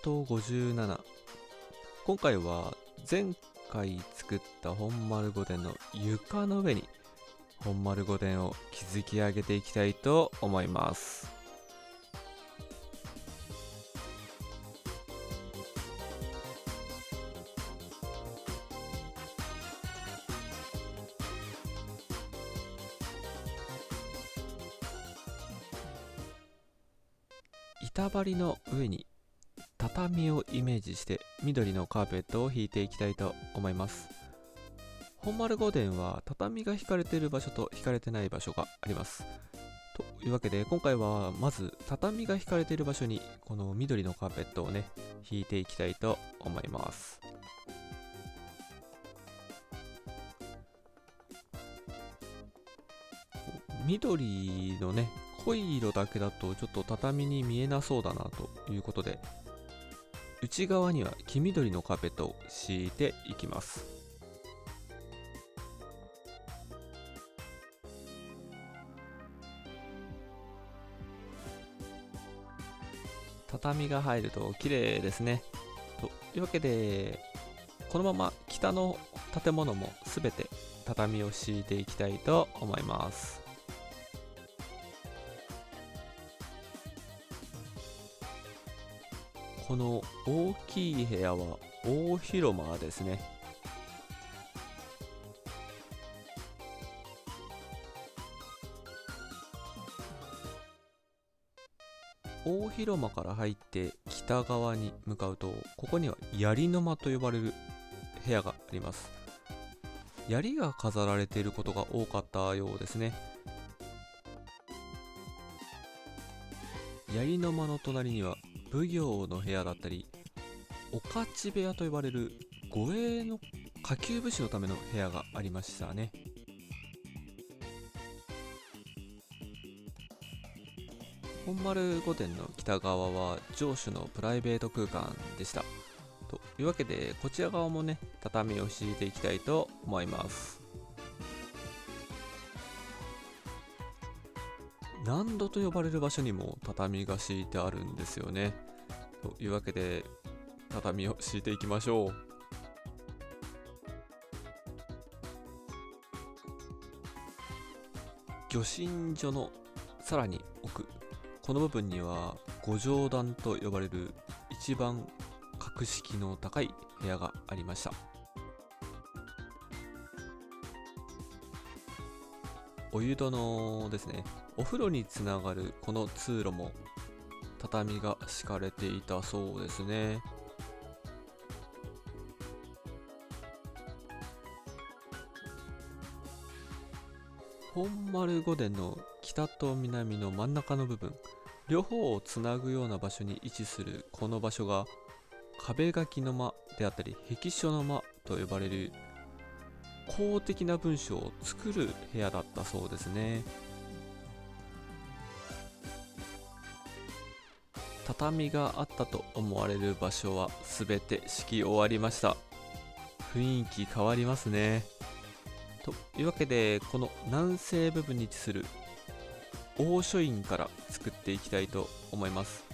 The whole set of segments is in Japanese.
ト57。今回は前回作った本丸御殿の床の上に本丸御殿を築き上げていきたいと思います。板張りの上に畳をイメージして緑のカーペットを引いていきたいと思います。本丸御殿は畳が引かれている場所と引かれてない場所があります。というわけで今回はまず畳が引かれている場所にこの緑のカーペットをね引いていきたいと思います。緑のね濃い色だけだとちょっと畳に見えなそうだなということで、内側には黄緑のカーペットを敷いていきます。畳が入ると綺麗ですね。というわけでこのまま北の建物もすべて畳を敷いていきたいと思います。この大きい部屋は大広間ですね。大広間から入って北側に向かうと、ここには槍の間と呼ばれる部屋があります。槍が飾られていることが多かったようですね。槍の間の隣には奉行の部屋だったり、おかち部屋と呼ばれる護衛の下級武士のための部屋がありましたね。本丸御殿の北側は城主のプライベート空間でした。というわけでこちら側もね畳を敷いていきたいと思います。納戸と呼ばれる場所にも畳が敷いてあるんですよね。というわけで畳を敷いていきましょう。御神所のさらに奥、この部分には御上段と呼ばれる一番格式の高い部屋がありました。お湯殿ですね。お風呂につながるこの通路も畳が敷かれていたそうですね。本丸御殿の北と南の真ん中の部分、両方をつなぐような場所に位置するこの場所が壁書きの間であったり壁書の間と呼ばれる公的な文書を作る部屋だったそうですね。畳があったと思われる場所は全て敷き終わりました。雰囲気変わりますね。というわけでこの南西部分に位置する大書院から作っていきたいと思います。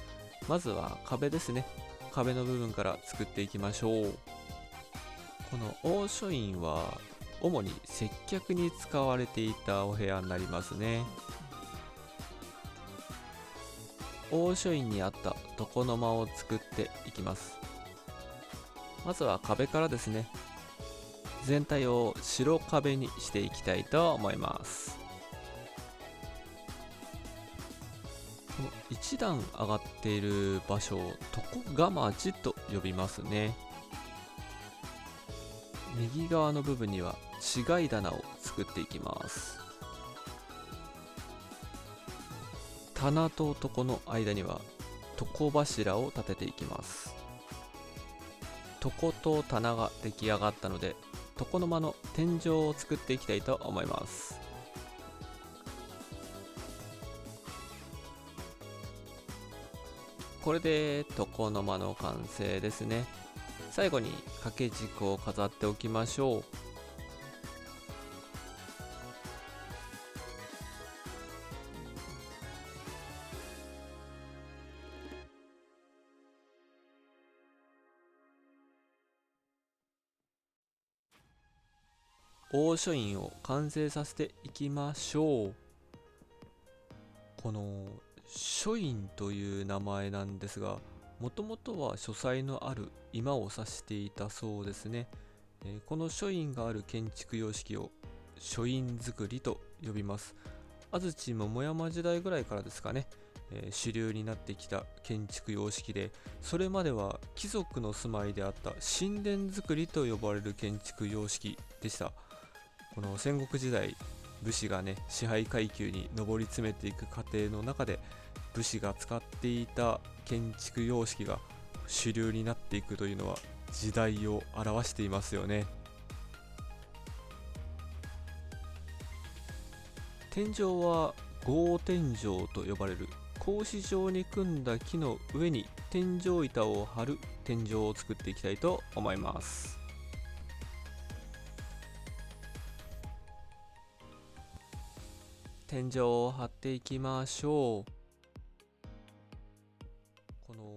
まずは壁ですね。壁の部分から作っていきましょう。この大書院は主に接客に使われていたお部屋になりますね。大書院にあった床の間を作っていきます。まずは壁からですね。全体を白壁にしていきたいと思います。この一段上がっている場所を床蒲地と呼びますね。右側の部分には市街棚を作っていきます。棚と床の間には床柱を立てていきます。床と棚が出来上がったので床の間の天井を作っていきたいと思います。これで床の間の完成ですね。最後に掛け軸を飾っておきましょう。大書院を完成させていきましょう。この書院という名前なんですが、もともとは書斎のある居間を指していたそうですね。この書院がある建築様式を書院造りと呼びます。安土桃山時代ぐらいからですかね、主流になってきた建築様式で、それまでは貴族の住まいであった神殿造りと呼ばれる建築様式でした。この戦国時代、武士がね支配階級に上り詰めていく過程の中で、武士が使っていた建築様式が主流になっていくというのは時代を表していますよね。天井は合天井と呼ばれる格子状に組んだ木の上に天井板を張る天井を作っていきたいと思います。天井を張っていきましょう。この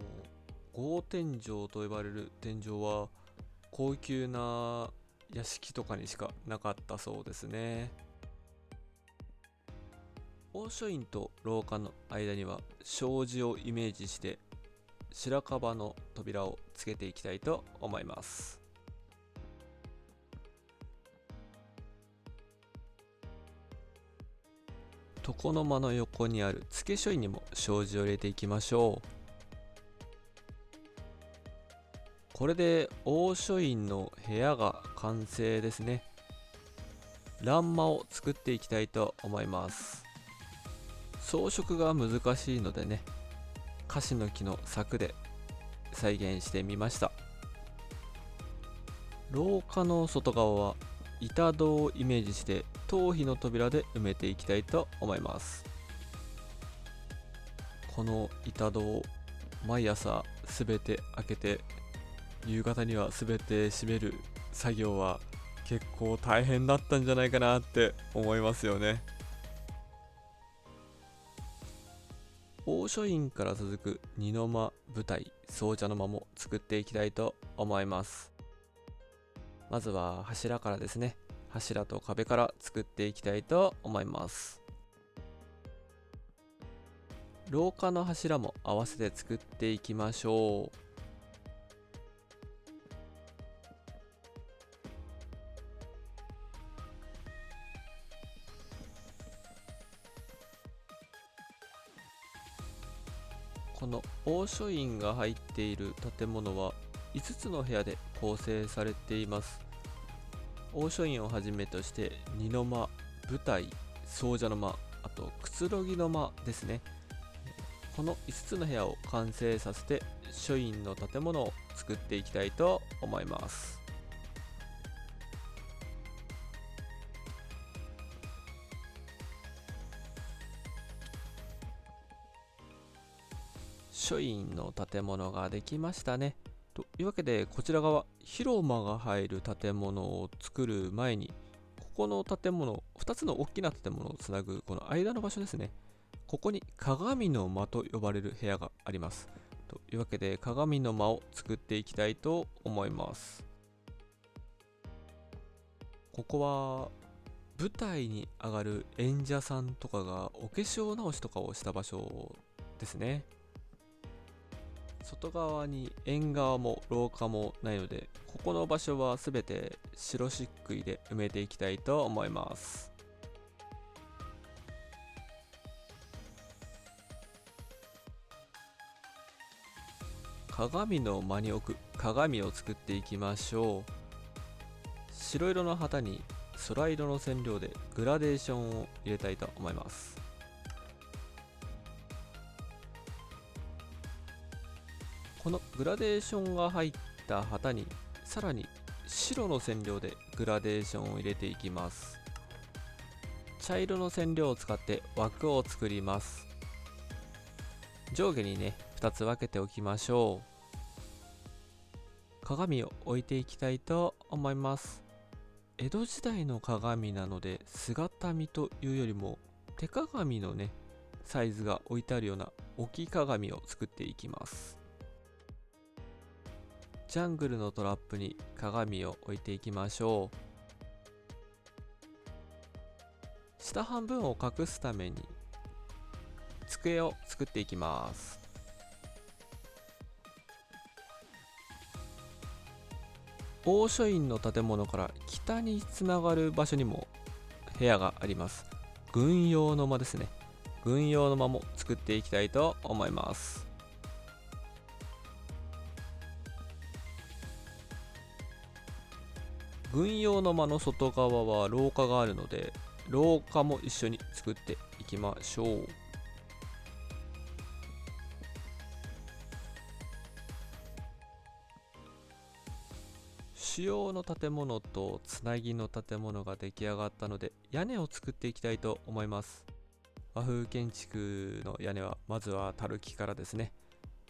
合天井と呼ばれる天井は高級な屋敷とかにしかなかったそうですね。大書院と廊下の間には障子をイメージして白樺の扉をつけていきたいと思います。床の間の横にある付け書院にも障子を入れていきましょう。これで大書院の部屋が完成ですね。欄間を作っていきたいと思います。装飾が難しいのでね、樫の木の柵で再現してみました。廊下の外側は板戸をイメージして頭皮の扉で埋めていきたいと思います。この板戸を毎朝すべて開けて、夕方にはすべて閉める作業は結構大変だったんじゃないかなって思いますよね。大書院から続く二の間舞台総茶の間も作っていきたいと思います。まずは柱からですね。柱と壁から作っていきたいと思います。廊下の柱も合わせて作っていきましょう。この大書院が入っている建物は5つの部屋で構成されています。大書院をはじめとして二の間、舞台、総茶の間、あとくつろぎの間ですね。この5つの部屋を完成させて書院の建物を作っていきたいと思います。書院の建物ができましたね。というわけで、こちら側広間が入る建物を作る前に、ここの建物、2つの大きな建物をつなぐこの間の場所ですね。ここに鏡の間と呼ばれる部屋があります。というわけで、鏡の間を作っていきたいと思います。ここは舞台に上がる演者さんとかがお化粧直しとかをした場所ですね。外側に縁側も廊下もないので、ここの場所はすべて白漆喰で埋めていきたいと思います。鏡の間に置く鏡を作っていきましょう。白色の旗に空色の染料でグラデーションを入れたいと思います。このグラデーションが入った旗にさらに白の染料でグラデーションを入れていきます。茶色の染料を使って枠を作ります。上下にね2つ分けておきましょう。鏡を置いていきたいと思います。江戸時代の鏡なので姿見というよりも手鏡のねサイズが置いてあるような置き鏡を作っていきます。ジャングルのトラップに鏡を置いていきましょう。下半分を隠すために机を作っていきます。大書院の建物から北につながる場所にも部屋があります。軍用の間ですね。軍用の間も作っていきたいと思います。軍用の間の外側は廊下があるので、廊下も一緒に作っていきましょう。主要の建物とつなぎの建物が出来上がったので、屋根を作っていきたいと思います。和風建築の屋根はまずはたるきからですね。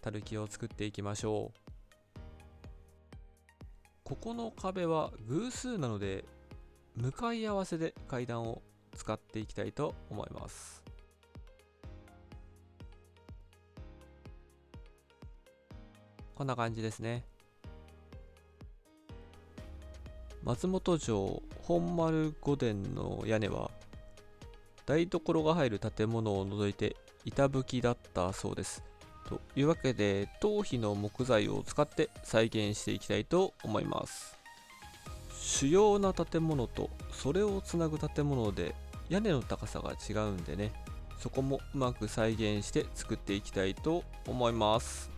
たるきを作っていきましょう。ここの壁は偶数なので、向かい合わせで階段を使っていきたいと思います。こんな感じですね。松本城本丸御殿の屋根は台所が入る建物を除いて板葺きだったそうです。というわけで頭皮の木材を使って再現していきたいと思います。主要な建物とそれをつなぐ建物で屋根の高さが違うんでね、そこもうまく再現して作っていきたいと思います。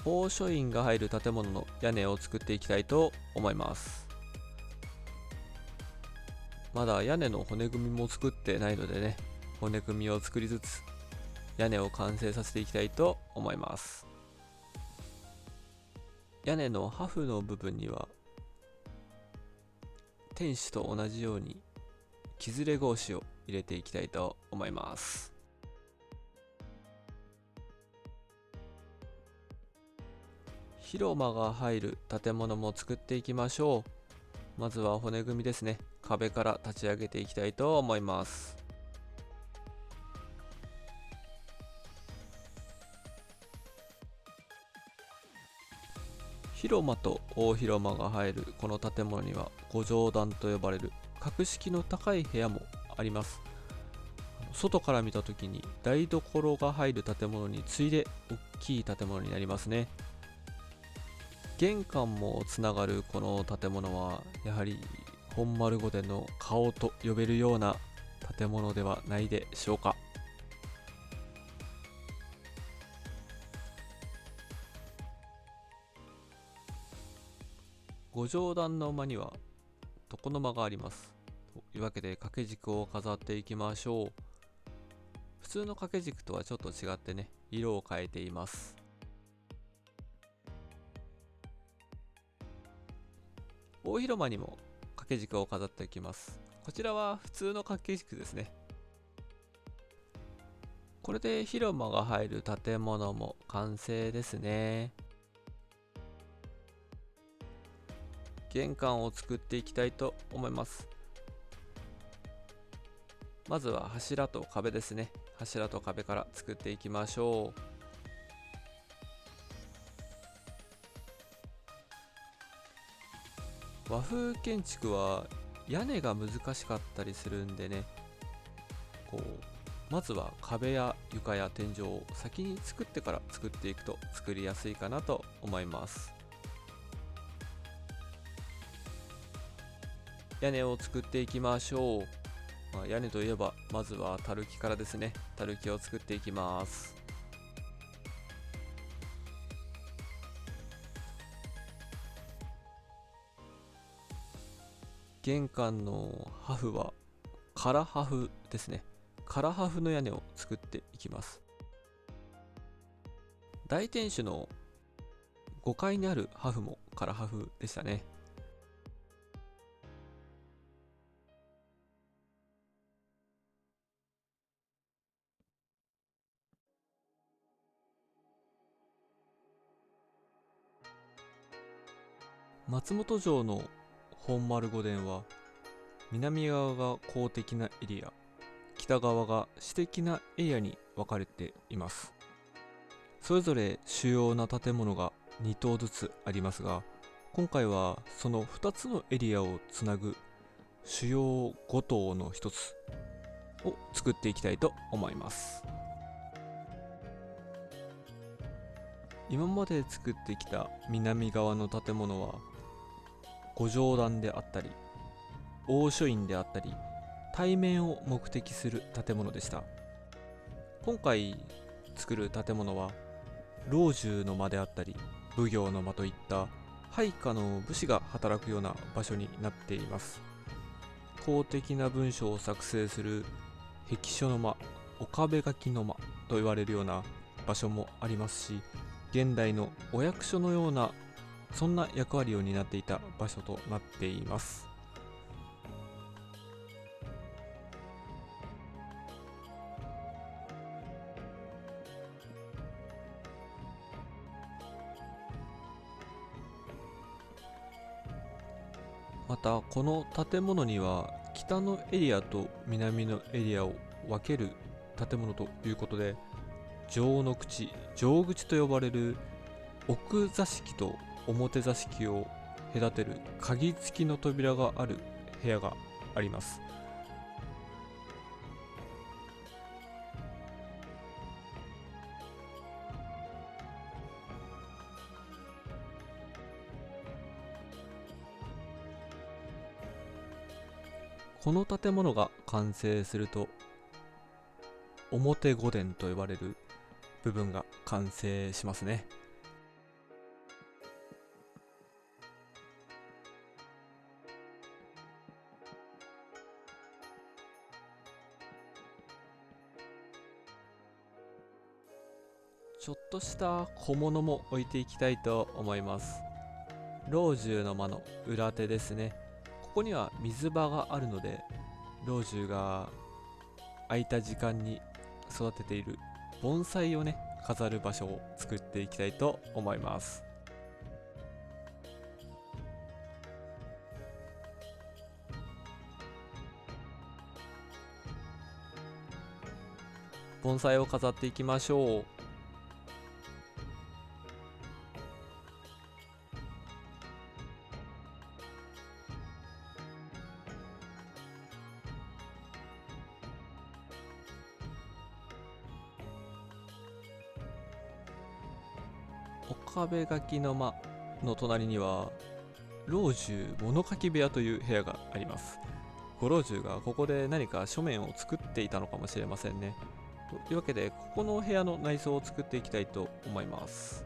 大書院が入る建物の屋根を作っていきたいと思います。まだ屋根の骨組みも作ってないのでね、骨組みを作りつつ屋根を完成させていきたいと思います。屋根の破風の部分には天守と同じように削れ格子を入れていきたいと思います。広間が入る建物も作っていきましょう。まずは骨組みですね。壁から立ち上げていきたいと思います。広間と大広間が入るこの建物には五条段と呼ばれる格式の高い部屋もあります。外から見た時に台所が入る建物に次いで大きい建物になりますね。玄関もつながるこの建物はやはり本丸御殿の顔と呼べるような建物ではないでしょうか。五条段の間には床の間があります。というわけで掛け軸を飾っていきましょう。普通の掛け軸とはちょっと違ってね、色を変えています。大広間にも掛け軸を飾っていきます。こちらは普通の掛け軸ですね。これで広間が入る建物も完成ですね。玄関を作っていきたいと思います。まずは柱と壁ですね。柱と壁から作っていきましょう。和風建築は屋根が難しかったりするんでね、まずは壁や床や天井を先に作ってから作っていくと作りやすいかなと思います。屋根を作っていきましょう。屋根といえばまずはたるきからですね。たるきを作っていきます。玄関の破風は空破風ですね。空破風の屋根を作っていきます。大天守の5階にある破風も空破風でしたね。松本城の本丸御殿は南側が公的なエリア、北側が私的なエリアに分かれています。それぞれ主要な建物が2棟ずつありますが、今回はその2つのエリアをつなぐ主要5棟の一つを作っていきたいと思います。今まで作ってきた南側の建物は五条壇であったり大書院であったり対面を目的する建物でした。今回作る建物は老中の間であったり奉行の間といった配下の武士が働くような場所になっています。公的な文書を作成する壁書の間、岡部書きの間と言われるような場所もありますし、現代のお役所のようなそんな役割を担っていた場所となっています。またこの建物には北のエリアと南のエリアを分ける建物ということで、城の口、城口と呼ばれる奥座敷と表座敷を隔てる鍵付きの扉がある部屋があります。この建物が完成すると表御殿と呼ばれる部分が完成しますね。ちょっとした小物も置いていきたいと思います。老中の間の裏手ですね。ここには水場があるので、老中が空いた時間に育てている盆栽をね飾る場所を作っていきたいと思います。盆栽を飾っていきましょう。岡部書きの間の隣には老中物書き部屋という部屋があります。ご老中がここで何か書面を作っていたのかもしれませんね。というわけでここの部屋の内装を作っていきたいと思います。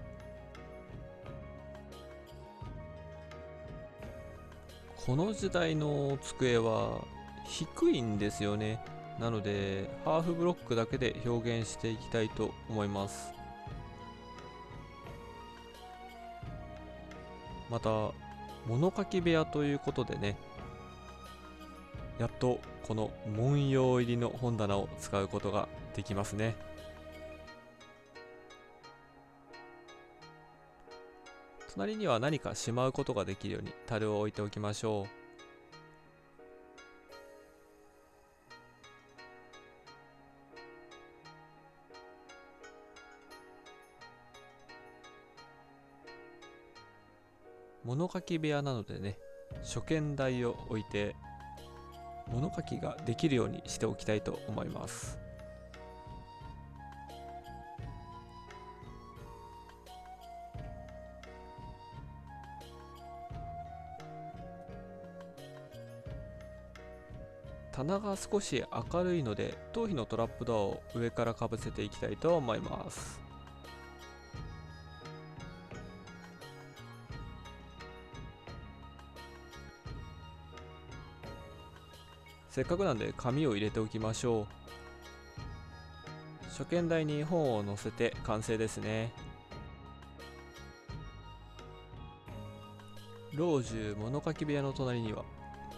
この時代の机は低いんですよね。なのでハーフブロックだけで表現していきたいと思います。また物書き部屋ということでね、やっとこの文様入りの本棚を使うことができますね。隣には何かしまうことができるように樽を置いておきましょう。物書き部屋なのでね、書見台を置いて物書きができるようにしておきたいと思います。棚が少し明るいので頭皮のトラップドアを上からかぶせていきたいと思います。せっかくなんで紙を入れておきましょう。書見台に本を載せて完成ですね。老中物書き部屋の隣には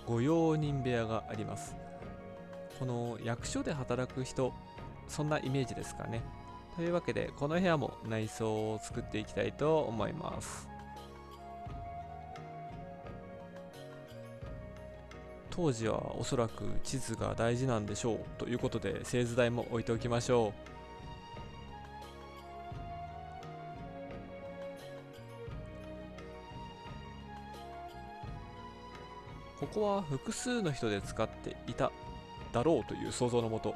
御用人部屋があります。この役所で働く人、そんなイメージですかね。というわけでこの部屋も内装を作っていきたいと思います。当時はおそらく地図が大事なんでしょうということで製図台も置いておきましょう。こは複数の人で使っていただろうという想像のもと、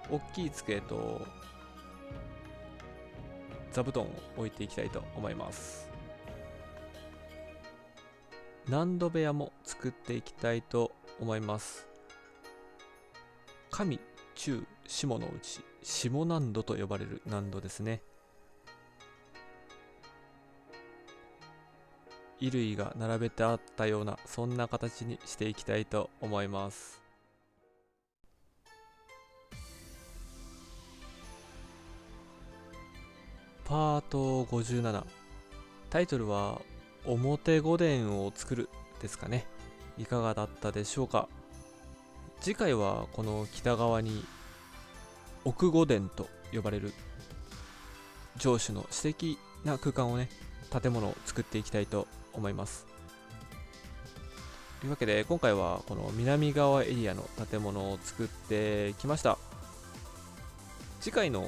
大きい机と座布団を置いていきたいと思います。難度部屋も作っていきたいと思います。上中下のうち下難度と呼ばれる難度ですね。衣類が並べてあったような、そんな形にしていきたいと思います。パート57、タイトルは表御殿を作るですかね。いかがだったでしょうか。次回はこの北側に奥御殿と呼ばれる城主の私的な空間をね、建物を作っていきたいと思います。というわけで今回はこの南側エリアの建物を作ってきました。次回の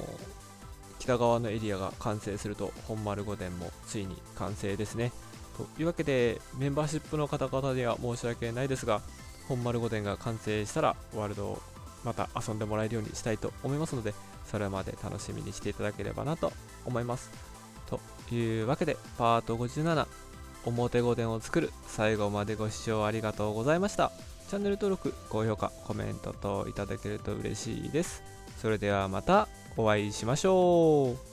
北側のエリアが完成すると本丸御殿もついに完成ですね。というわけでメンバーシップの方々には申し訳ないですが、本丸御殿が完成したらワールドをまた遊んでもらえるようにしたいと思いますので、それまで楽しみにしていただければなと思います。というわけでパート57、表御殿を作る、最後までご視聴ありがとうございました。チャンネル登録、高評価、コメント等いただけると嬉しいです。それではまたお会いしましょう。